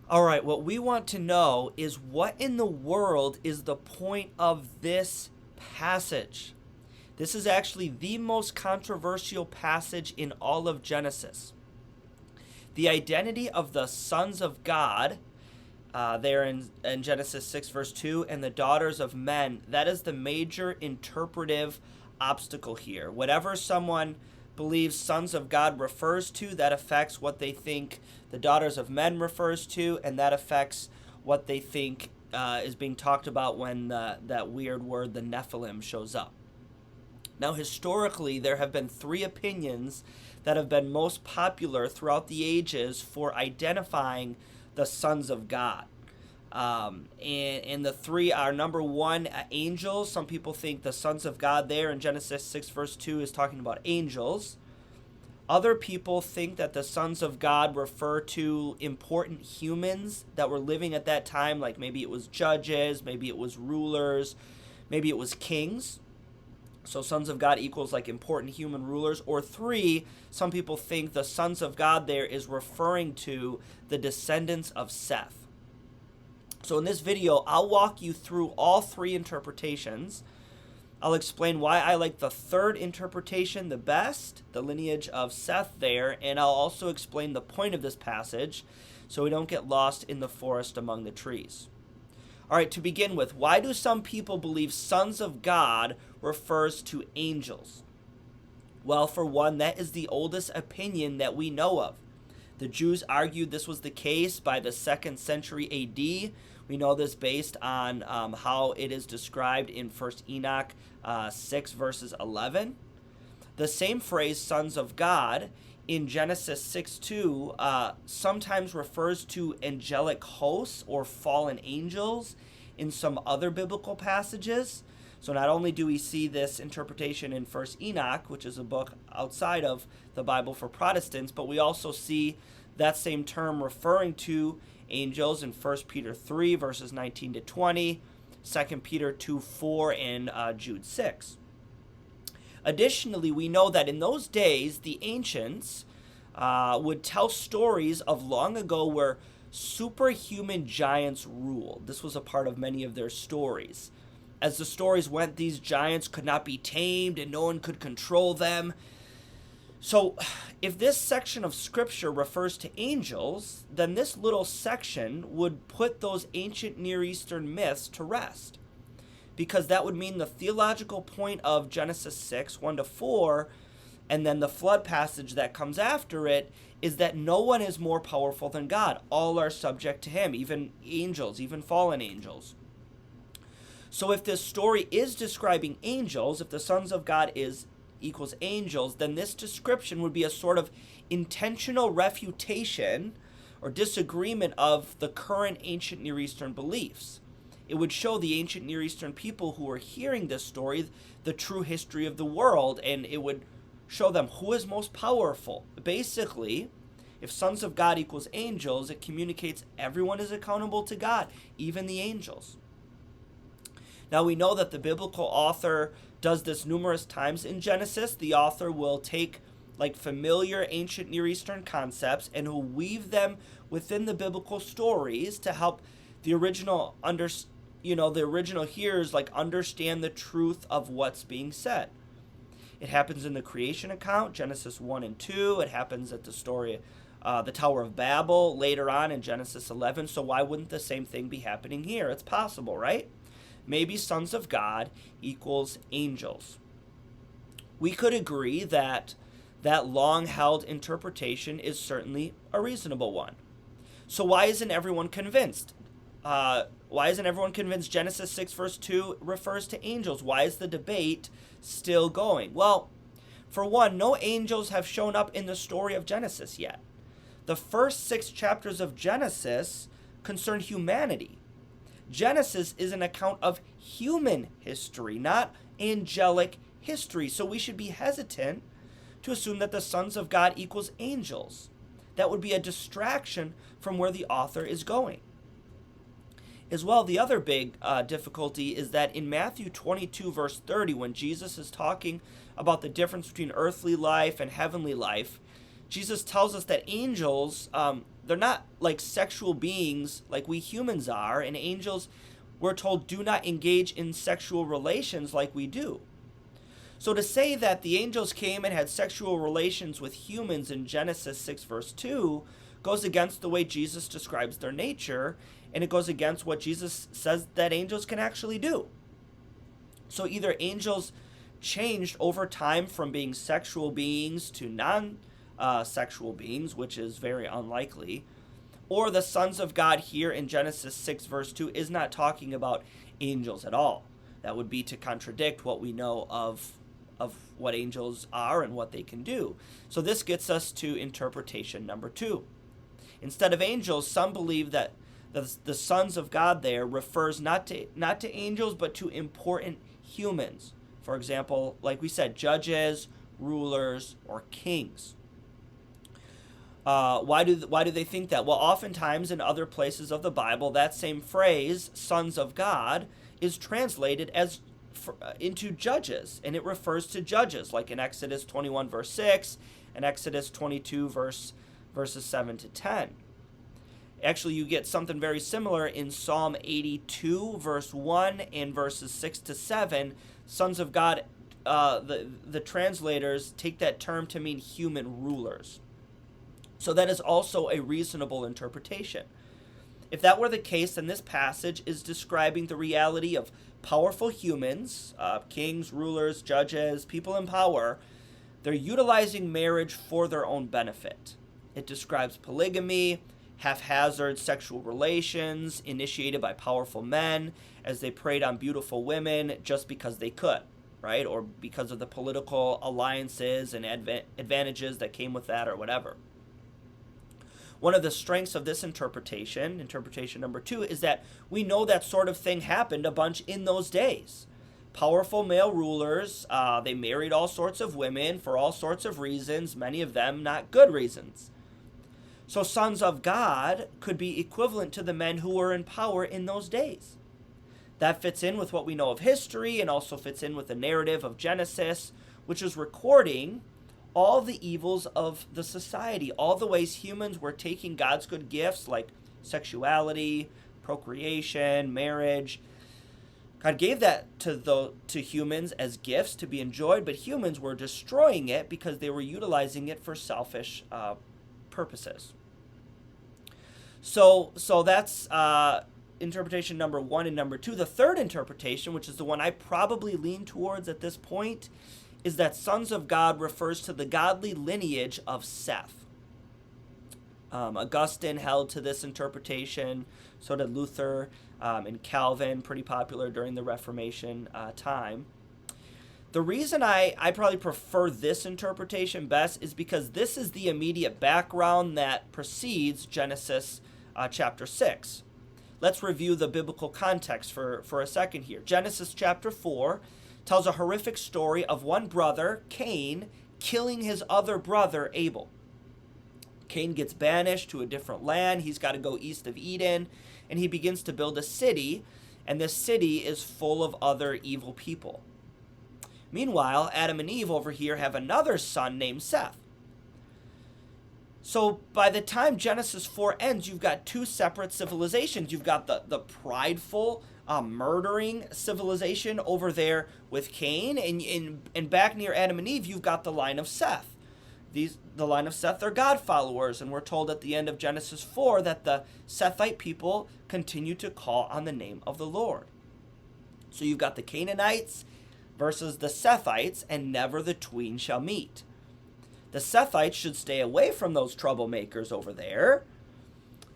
All right, what we want to know is what in the world is the point of this passage? This is actually the most controversial passage in all of Genesis. The identity of the sons of God, there in Genesis 6, verse 2, and the daughters of men, that is the major interpretive obstacle here. Whatever someone believes sons of God refers to, that affects what they think the daughters of men refers to, and that affects what they think is being talked about when that weird word, the Nephilim, shows up. Now, historically, there have been three opinions that have been most popular throughout the ages for identifying the sons of God. And the three are, number one, angels. Some people think the sons of God there in Genesis 6 verse 2 is talking about angels. Other people think that the sons of God refer to important humans that were living at that time, like maybe it was judges, maybe it was rulers, maybe it was kings. So sons of God equals like important human rulers. Or three, some people think the sons of God there is referring to the descendants of Seth. So in this video, I'll walk you through all three interpretations. I'll explain why I like the third interpretation the best, the lineage of Seth there, and I'll also explain the point of this passage so we don't get lost in the forest among the trees. All right, to begin with, why do some people believe sons of God refers to angels? Well, for one, that is the oldest opinion that we know of. The Jews argued this was the case by the 2nd century AD. We know this based on how it is described in 1 Enoch 6 verses 11. The same phrase, sons of God, in Genesis 6:2 sometimes refers to angelic hosts or fallen angels in some other biblical passages. So not only do we see this interpretation in 1 Enoch, which is a book outside of the Bible for Protestants, but we also see that same term referring to angels in 1 Peter 3, verses 19 to 20, 2 Peter 2:4, and Jude 6. Additionally, we know that in those days, the ancients would tell stories of long ago where superhuman giants ruled. This was a part of many of their stories. As the stories went, these giants could not be tamed and no one could control them. So if this section of scripture refers to angels, then this little section would put those ancient Near Eastern myths to rest, because that would mean the theological point of Genesis 6, 1 to 4, and then the flood passage that comes after it, is that no one is more powerful than God. All are subject to him, even angels, even fallen angels. So if this story is describing angels, if the sons of God equals angels, then this description would be a sort of intentional refutation or disagreement of the current ancient Near Eastern beliefs. It would show the ancient Near Eastern people who are hearing this story the true history of the world, and it would show them who is most powerful. Basically, if sons of God equals angels, it communicates everyone is accountable to God, even the angels. Now we know that the biblical author does this numerous times in Genesis. The author will take like familiar ancient Near Eastern concepts and will weave them within the biblical stories to help the original hearers like understand the truth of what's being said. It happens in the creation account, Genesis 1 and 2. It happens at the story, the Tower of Babel, later on in Genesis 11. So why wouldn't the same thing be happening here? It's possible, right? Maybe sons of God equals angels. We could agree that that long-held interpretation is certainly a reasonable one. So why isn't everyone convinced? Why isn't everyone convinced Genesis 6 verse 2 refers to angels? Why is the debate still going? Well, for one, no angels have shown up in the story of Genesis yet. The first 6 chapters of Genesis concern humanity. Genesis is an account of human history, not angelic history. So we should be hesitant to assume that the sons of God equals angels. That would be a distraction from where the author is going. As well, the other big difficulty is that in Matthew 22, verse 30, when Jesus is talking about the difference between earthly life and heavenly life, Jesus tells us that angels, they're not like sexual beings like we humans are, and angels, we're told, do not engage in sexual relations like we do. So to say that the angels came and had sexual relations with humans in Genesis 6 verse 2 goes against the way Jesus describes their nature, and it goes against what Jesus says that angels can actually do. So either angels changed over time from being sexual beings to non-sexual beings, which is very unlikely, or the sons of God here in Genesis 6 verse 2 is not talking about angels at all. That would be to contradict what we know of what angels are and what they can do. So this gets us to interpretation number 2. Instead of angels, some believe that the sons of God there refers not to angels, but to important humans. For example, like we said, judges, rulers, or kings. Why do they think that? Well, oftentimes in other places of the Bible, that same phrase, sons of God, is translated as into judges, and it refers to judges, like in Exodus 21 verse 6 and Exodus 22 verses 7 to 10. Actually, you get something very similar in Psalm 82 verse 1 and verses 6 to 7. Sons of God, the translators take that term to mean human rulers. So that is also a reasonable interpretation. If that were the case, then this passage is describing the reality of powerful humans, kings, rulers, judges, people in power. They're utilizing marriage for their own benefit. It describes polygamy, haphazard sexual relations initiated by powerful men as they preyed on beautiful women just because they could, right? Or because of the political alliances and advantages that came with that or whatever. One of the strengths of this interpretation number 2, is that we know that sort of thing happened a bunch in those days. Powerful male rulers, they married all sorts of women for all sorts of reasons, many of them not good reasons. So sons of God could be equivalent to the men who were in power in those days. That fits in with what we know of history and also fits in with the narrative of Genesis, which is recording all the evils of the society, all the ways humans were taking God's good gifts like sexuality, procreation, marriage. God gave that to humans as gifts to be enjoyed, but humans were destroying it because they were utilizing it for selfish purposes. So that's interpretation number 1 and number 2. The third interpretation, which is the one I probably lean towards at this point, is that sons of God refers to the godly lineage of Seth. Augustine held to this interpretation, so did Luther and Calvin, pretty popular during the Reformation time. The reason I probably prefer this interpretation best is because this is the immediate background that precedes Genesis chapter 6. Let's review the biblical context for a second here. Genesis chapter 4 tells a horrific story of one brother, Cain, killing his other brother, Abel. Cain gets banished to a different land. He's got to go east of Eden, and he begins to build a city, and this city is full of other evil people. Meanwhile, Adam and Eve over here have another son named Seth. So by the time Genesis 4 ends, you've got 2 separate civilizations. You've got the prideful, murdering civilization over there with Cain, and back near Adam and Eve, you've got the line of Seth. The line of Seth are God followers, and we're told at the end of Genesis 4 that the Sethite people continue to call on the name of the Lord. So you've got the Canaanites versus the Sethites, and never the twain shall meet. The Sethites should stay away from those troublemakers over there.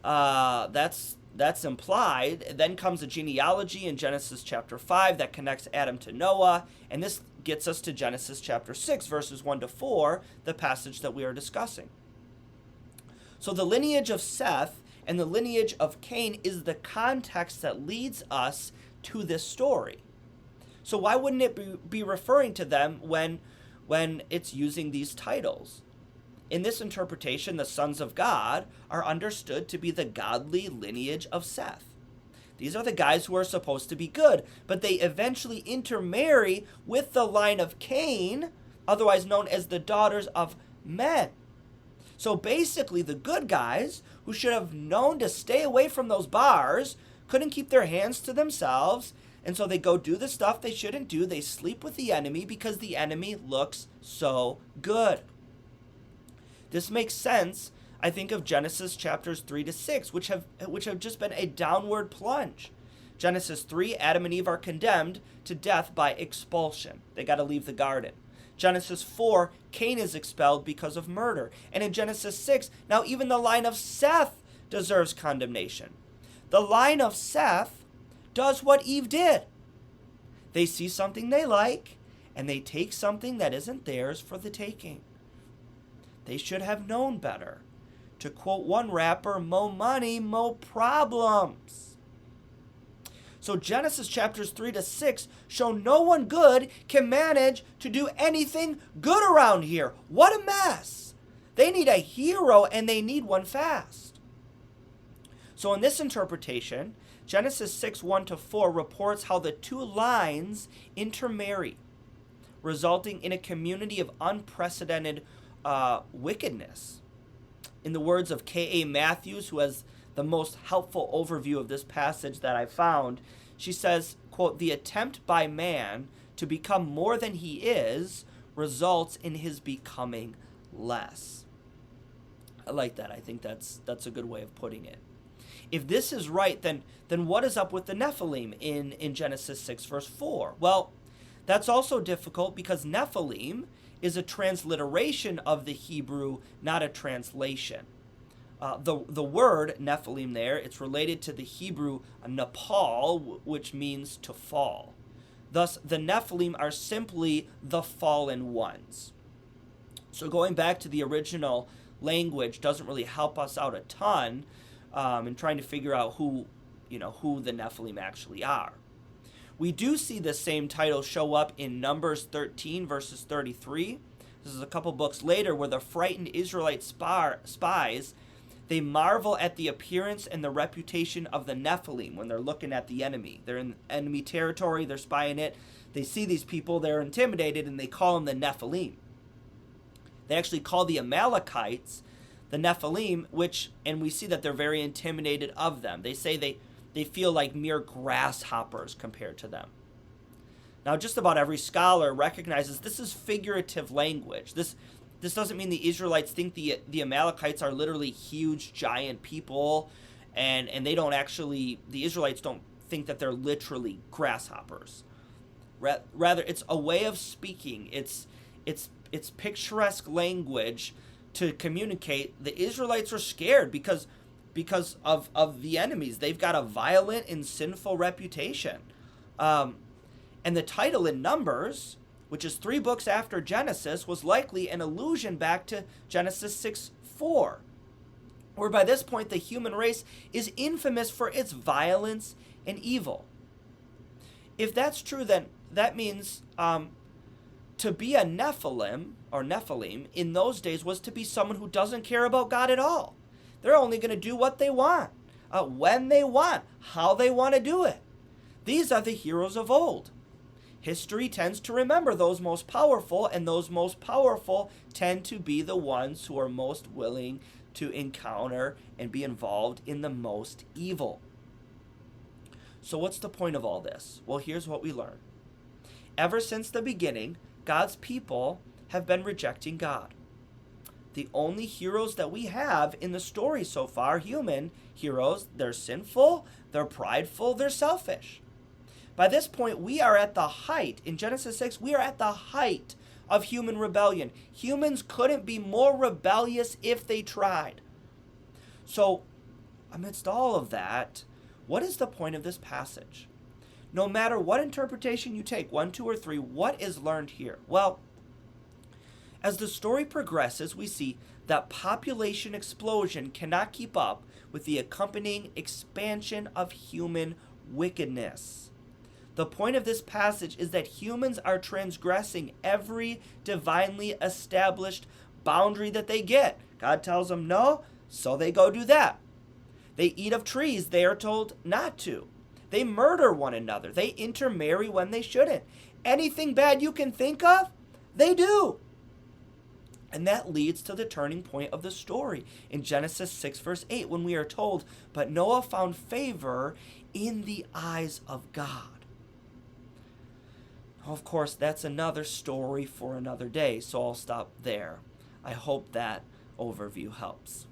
That's implied. Then comes a genealogy in Genesis chapter 5 that connects Adam to Noah, and this gets us to Genesis chapter 6, verses 1 to 4, the passage that we are discussing. So the lineage of Seth and the lineage of Cain is the context that leads us to this story. So why wouldn't it be referring to them when it's using these titles? In this interpretation, the sons of God are understood to be the godly lineage of Seth. These are the guys who are supposed to be good, but they eventually intermarry with the line of Cain, otherwise known as the daughters of men. So basically, the good guys who should have known to stay away from those bars, couldn't keep their hands to themselves, and so they go do the stuff they shouldn't do. They sleep with the enemy because the enemy looks so good. This makes sense, I think, of Genesis chapters 3 to 6, which have just been a downward plunge. Genesis 3, Adam and Eve are condemned to death by expulsion. They got to leave the garden. Genesis 4, Cain is expelled because of murder. And in Genesis 6, now even the line of Seth deserves condemnation. The line of Seth does what Eve did. They see something they like, and they take something that isn't theirs for the taking. They should have known better. To quote one rapper, mo money, mo problems. So Genesis chapters 3 to 6 show no one good can manage to do anything good around here. What a mess. They need a hero, and they need one fast. So in this interpretation, Genesis 6, 1 to 4 reports how the two lines intermarry, resulting in a community of unprecedented wickedness. In the words of K.A. Matthews, who has the most helpful overview of this passage that I found, she says, quote, "The attempt by man to become more than he is results in his becoming less." I like that. I think that's a good way of putting it. If this is right, then what is up with the Nephilim in Genesis 6, verse 4? Well, that's also difficult because Nephilim is a transliteration of the Hebrew, not a translation. The word Nephilim there, it's related to the Hebrew Nepal, which means to fall. Thus, the Nephilim are simply the fallen ones. So going back to the original language doesn't really help us out a ton in trying to figure out who the Nephilim actually are. We do see the same title show up in Numbers 13, verses 33. This is a couple books later where the frightened Israelite spies, they marvel at the appearance and the reputation of the Nephilim when they're looking at the enemy. They're in enemy territory, they're spying it. They see these people, they're intimidated, and they call them the Nephilim. They actually call the Amalekites the Nephilim, and we see that they're very intimidated of them. They say they feel like mere grasshoppers compared to them. Now, just about every scholar recognizes this is figurative language. This doesn't mean the Israelites think the Amalekites are literally huge, giant people, and they don't actually, the Israelites don't think that they're literally grasshoppers. Rather, it's a way of speaking. It's picturesque language to communicate the Israelites are scared because of the enemies. They've got a violent and sinful reputation. And the title in Numbers, which is 3 books after Genesis, was likely an allusion back to Genesis 6:4, where by this point the human race is infamous for its violence and evil. If that's true, then that means to be a Nephilim in those days was to be someone who doesn't care about God at all. They're only going to do what they want, when they want, how they want to do it. These are the heroes of old. History tends to remember those most powerful, and those most powerful tend to be the ones who are most willing to encounter and be involved in the most evil. So what's the point of all this? Well, here's what we learn. Ever since the beginning, God's people have been rejecting God. The only heroes that we have in the story so far, human heroes, they're sinful, they're prideful, they're selfish. By this point, we are at the height. In Genesis 6, we are at the height of human rebellion. Humans couldn't be more rebellious if they tried. So, amidst all of that, what is the point of this passage? No matter what interpretation you take, 1, 2, or 3, what is learned here? Well, as the story progresses, we see that population explosion cannot keep up with the accompanying expansion of human wickedness. The point of this passage is that humans are transgressing every divinely established boundary that they get. God tells them no, so they go do that. They eat of trees they are told not to. They murder one another. They intermarry when they shouldn't. Anything bad you can think of, they do. And that leads to the turning point of the story in Genesis 6, verse 8, when we are told, "But Noah found favor in the eyes of God." Of course, that's another story for another day, so I'll stop there. I hope that overview helps.